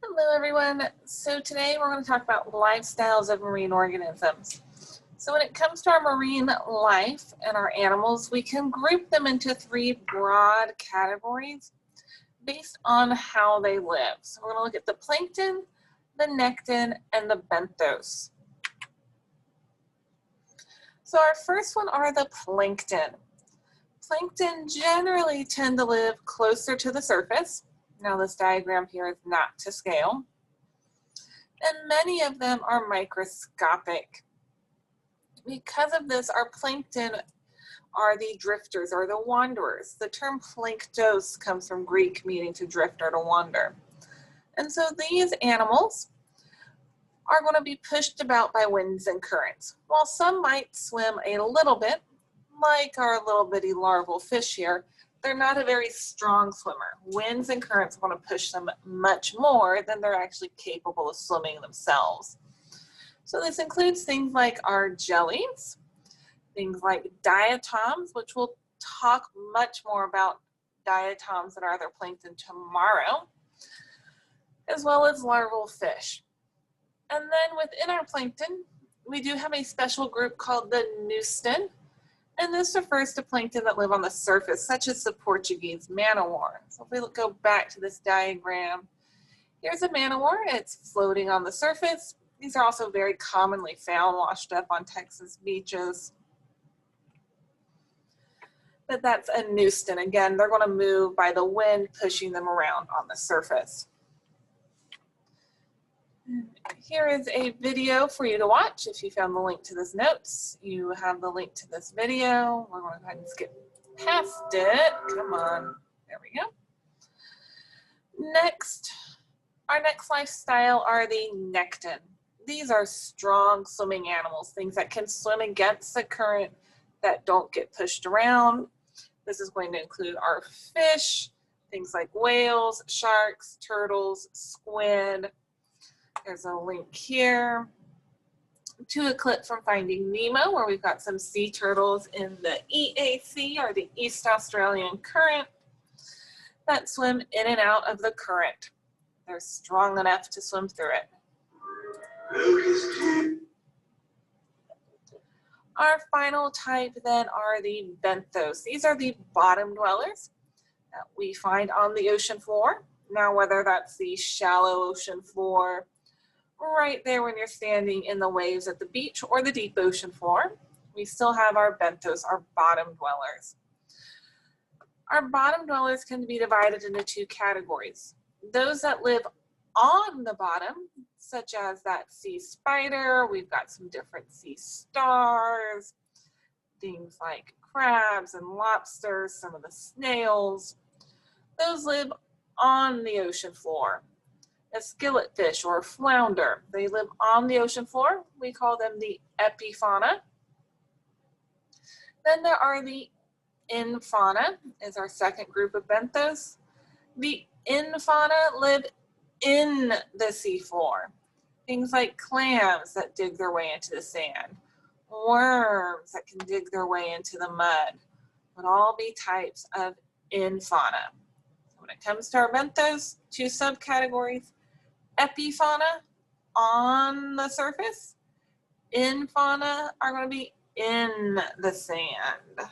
Hello everyone. So today we're going to talk about lifestyles of marine organisms. So when it comes to our marine life and our animals, we can group them into three broad categories based on how they live. So we're going to look at the plankton, the nekton, and the benthos. So our first one are the plankton. Plankton generally tend to live closer to the surface. Now this diagram here is not to scale. And many of them are microscopic. Because of this, our plankton are the drifters or the wanderers. The term planktos comes from Greek meaning to drift or to wander. And so these animals are going to be pushed about by winds and currents. While some might swim a little bit, like our little bitty larval fish here, they're not a very strong swimmer. Winds and currents want to push them much more than they're actually capable of swimming themselves. So this includes things like our jellies, things like diatoms, which we'll talk much more about diatoms and our other plankton tomorrow, as well as larval fish. And then within our plankton, we do have a special group called the neuston. And this refers to plankton that live on the surface, such as the Portuguese man-o-war. So if we go back to this diagram, here's a man-o-war. It's floating on the surface. These are also very commonly found washed up on Texas beaches. But that's a neuston. Again, they're going to move by the wind pushing them around on the surface. Here is a video for you to watch. If you found the link to this notes, you have the link to this video. We're going to go ahead and skip past it. Come on. There we go. Next, our next lifestyle are the nekton. These are strong swimming animals, things that can swim against the current, that don't get pushed around. This is going to include our fish, things like whales, sharks, turtles, squid. There's a link here to a clip from Finding Nemo where we've got some sea turtles in the EAC, or the East Australian Current, that swim in and out of the current. They're strong enough to swim through it. Our final type then are the benthos. These are the bottom dwellers that we find on the ocean floor. Now, whether that's the shallow ocean floor, right there when you're standing in the waves at the beach, or the deep ocean floor, we still have our benthos, our bottom dwellers. Our bottom dwellers can be divided into two categories. Those that live on the bottom, such as that sea spider, we've got some different sea stars, things like crabs and lobsters, some of the snails. Those live on the ocean floor. A skillet fish or flounder, they live on the ocean floor. We call them the epifauna. Then there are the infauna, is our second group of benthos. The infauna live in the seafloor. Things like clams that dig their way into the sand, worms that can dig their way into the mud, would all be types of infauna. When it comes to our benthos, two subcategories: epifauna on the surface, infauna are going to be in the sand.